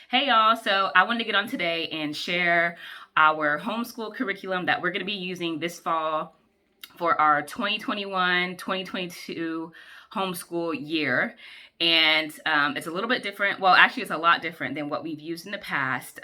Hey y'all, so I wanted to get on today and share our homeschool curriculum that we're going to be using this fall for our 2021-2022 homeschool year. And it's a little bit different. Well, actually, it's a lot different than what we've used in the past.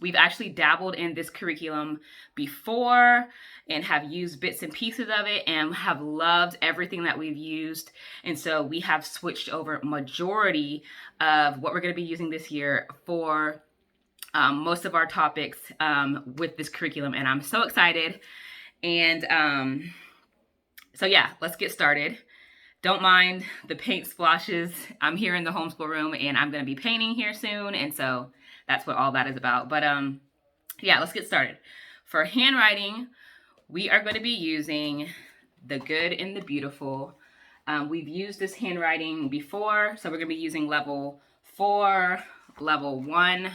We've actually dabbled in this curriculum before and have used bits and pieces of it and have loved everything that we've used. And so we have switched over majority of what we're going to be using this year for most of our topics with this curriculum. And I'm so excited. And so yeah, let's get started. Don't mind the paint splashes. I'm here in the homeschool room and I'm going to be painting here soon. And so that's what all that is about. But yeah, let's get started. For handwriting, we are going to be using the good and the beautiful. We've used this handwriting before, so we're going to be using level 4, level 1,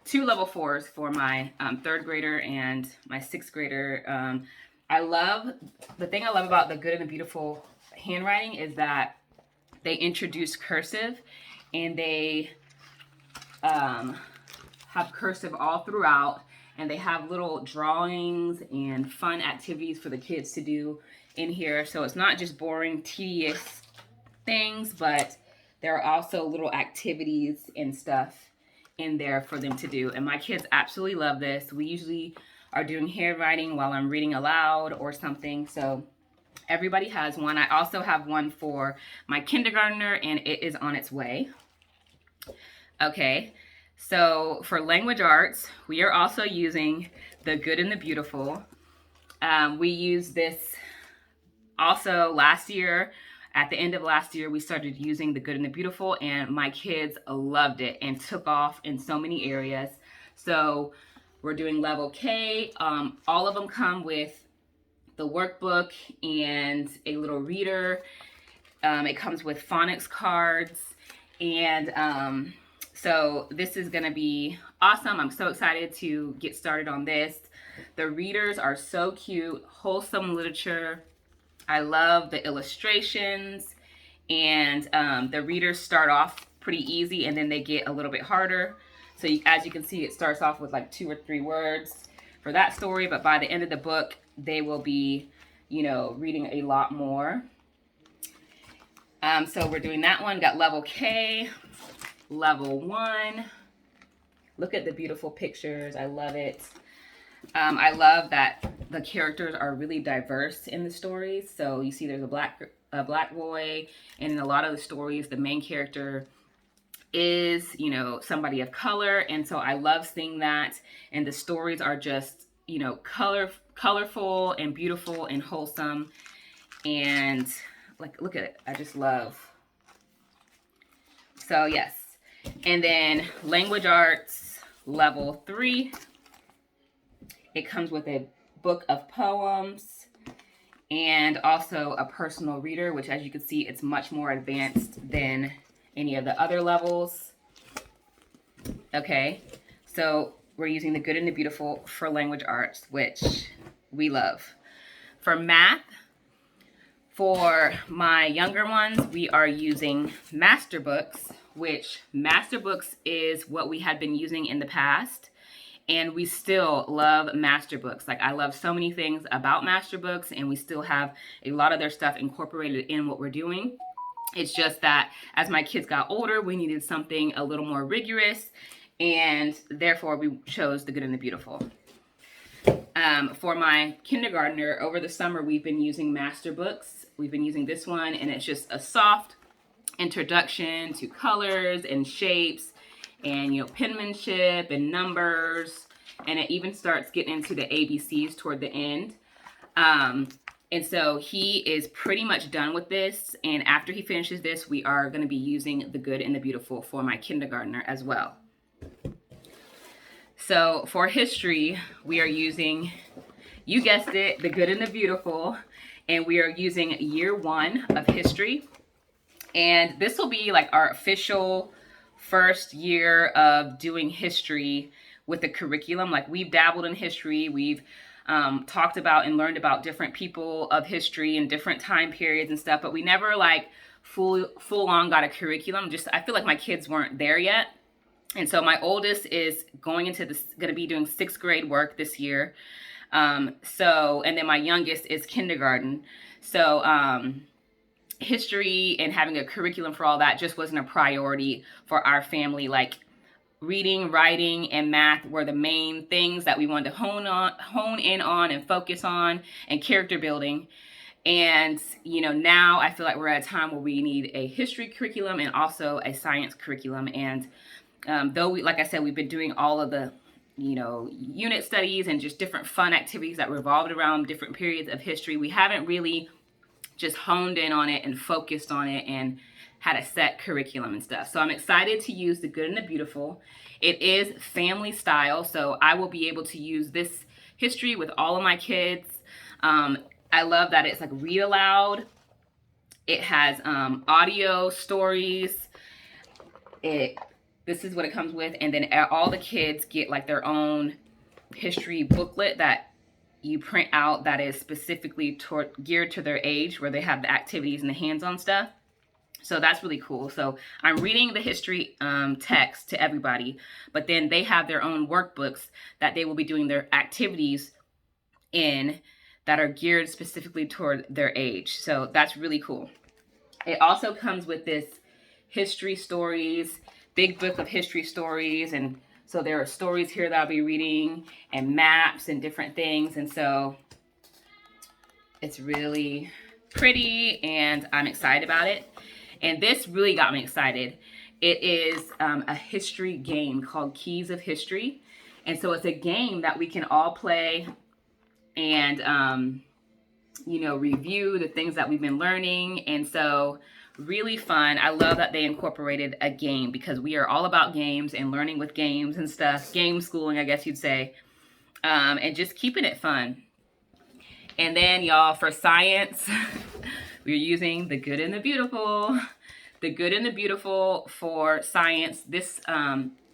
2 level 4s for my 3rd grader and my 6th grader. The thing I love about the good and the beautiful handwriting is that they introduce cursive and they have cursive all throughout, and they have little drawings and fun activities for the kids to do in here. So it's not just boring, tedious things, but there are also little activities and stuff in there for them to do. And my kids absolutely love this. We usually are doing handwriting while I'm reading aloud or something. So everybody has one. I also have one for my kindergartner, and it is on its way. Okay, so for language arts, we are also using the good and the beautiful. We used this also last year. At the end of last year, we started using the good and the beautiful, and my kids loved it and took off in so many areas. So we're doing level K. All of them come with the workbook and a little reader. It comes with phonics cards, and so this is going to be awesome. I'm so excited to get started on this. The readers are so cute, wholesome literature. I love the illustrations, and the readers start off pretty easy and then they get a little bit harder. So as you can see, it starts off with like 2 or 3 words for that story, but by the end of the book, they will be, reading a lot more. So we're doing that one. Got level K, level 1. Look at the beautiful pictures. I love it. I love that the characters are really diverse in the stories. So you see there's a black boy, and in a lot of the stories, the main character is, somebody of color. And so I love seeing that. And the stories are just, colorful and beautiful and wholesome. And look at it. I just love. So yes. And then language arts level 3. It comes with a book of poems and also a personal reader, which, as you can see, it's much more advanced than any of the other levels. Okay, so we're using the good and the beautiful for language arts, which we love. For math, for my younger ones, we are using master books, which master books is what we had been using in the past. And we still love master books. Like, I love so many things about master books, and we still have a lot of their stuff incorporated in what we're doing. It's just that as my kids got older, we needed something a little more rigorous, and therefore we chose the good and the beautiful. For my kindergartner, over the summer, we've been using master books. We've been using this one, and it's just a soft introduction to colors and shapes and, penmanship and numbers. And it even starts getting into the ABCs toward the end. And so he is pretty much done with this. And after he finishes this, we are going to be using the good and the beautiful for my kindergartner as well. So for history, we are using, you guessed it, the good and the beautiful. And we are using year 1 of history. And this will be like our official first year of doing history with the curriculum. Like, we've dabbled in history. We've talked about and learned about different people of history and different time periods and stuff, but we never full on got a curriculum. Just I feel like my kids weren't there yet. And so my oldest is going to be doing 6th grade work this year. And then my youngest is kindergarten. So, history and having a curriculum for all that just wasn't a priority for our family. Like reading, writing, and math were the main things that we wanted to hone in on and focus on, and character building. And, now I feel like we're at a time where we need a history curriculum and also a science curriculum. And though, like I said, we've been doing all of the, unit studies and just different fun activities that revolved around different periods of history, we haven't really just honed in on it and focused on it and had a set curriculum and stuff. So I'm excited to use The Good and the Beautiful. It is family style, so I will be able to use this history with all of my kids. I love that it's like read aloud. It has audio stories. This is what it comes with, and then all the kids get like their own history booklet that you print out that is specifically geared to their age, where they have the activities and the hands-on stuff. So that's really cool. So I'm reading the history text to everybody, but then they have their own workbooks that they will be doing their activities in that are geared specifically toward their age. So that's really cool. It also comes with this history stories, big book of history stories, and so there are stories here that I'll be reading and maps and different things. And so it's really pretty and I'm excited about it. And this really got me excited. It is a history game called Keys of History. And so it's a game that we can all play and, review the things that we've been learning. And so really fun. I love that they incorporated a game because we are all about games and learning with games and stuff. Game schooling, I guess you'd say. And just keeping it fun. And then, y'all, for science, we're using The Good and the Beautiful. The Good and the Beautiful for science. This,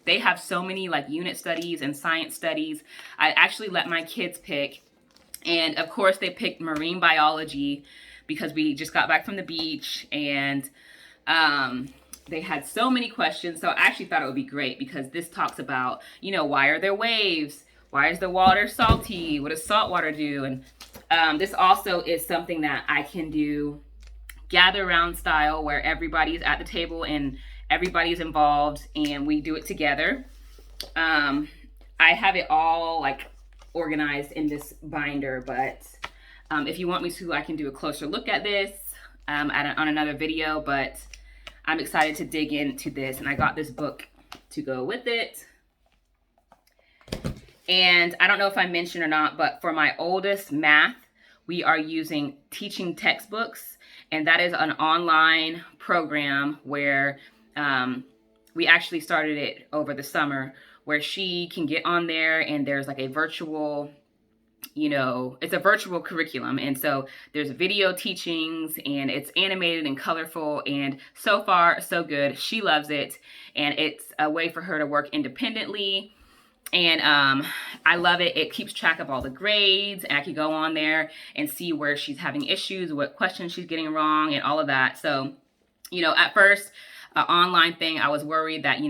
they have so many like unit studies and science studies. I actually let my kids pick. And of course, they picked marine biology because we just got back from the beach and they had so many questions. So I actually thought it would be great because this talks about, why are there waves? Why is the water salty? What does salt water do? And this also is something that I can do gather around style where everybody's at the table and everybody's involved and we do it together. I have it all like organized in this binder, but if you want me to, I can do a closer look at this on another video, but I'm excited to dig into this, and I got this book to go with it. And I don't know if I mentioned or not, but for my oldest math, we are using teaching textbooks, and that is an online program where we actually started it over the summer, where she can get on there and there's like a virtual, it's a virtual curriculum. And so there's video teachings and it's animated and colorful, and so far so good. She loves it, and it's a way for her to work independently. And I love it. It keeps track of all the grades, and I can go on there and see where she's having issues, what questions she's getting wrong, and all of that. So, at first, an online thing, I was worried that,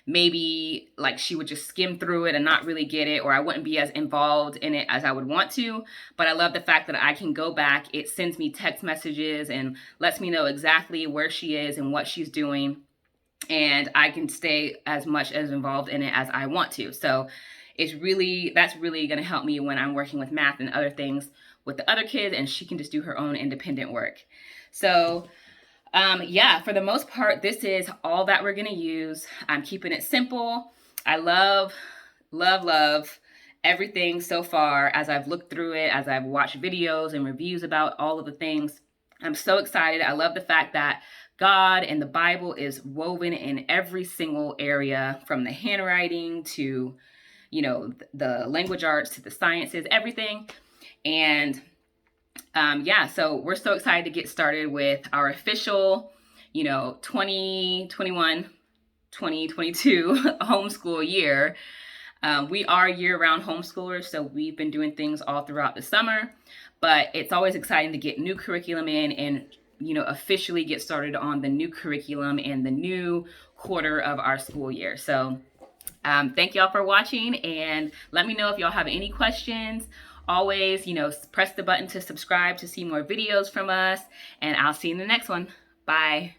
maybe like she would just skim through it and not really get it, or I wouldn't be as involved in it as I would want to. But I love the fact that I can go back. It sends me text messages and lets me know exactly where she is and what she's doing. And I can stay as much as involved in it as I want to. So that's really going to help me when I'm working with math and other things with the other kids, and she can just do her own independent work. So for the most part, this is all that we're going to use. I'm keeping it simple. I love everything so far as I've looked through it, as I've watched videos and reviews about all of the things. I'm so excited. I love the fact that God and the Bible is woven in every single area, from the handwriting to, the language arts to the sciences, everything. And so we're so excited to get started with our official, 2021, 2022 homeschool year. We are year-round homeschoolers, so we've been doing things all throughout the summer, but it's always exciting to get new curriculum in and, officially get started on the new curriculum and the new quarter of our school year. So thank y'all for watching, and let me know if y'all have any questions. Always, press the button to subscribe to see more videos from us, and I'll see you in the next one. Bye.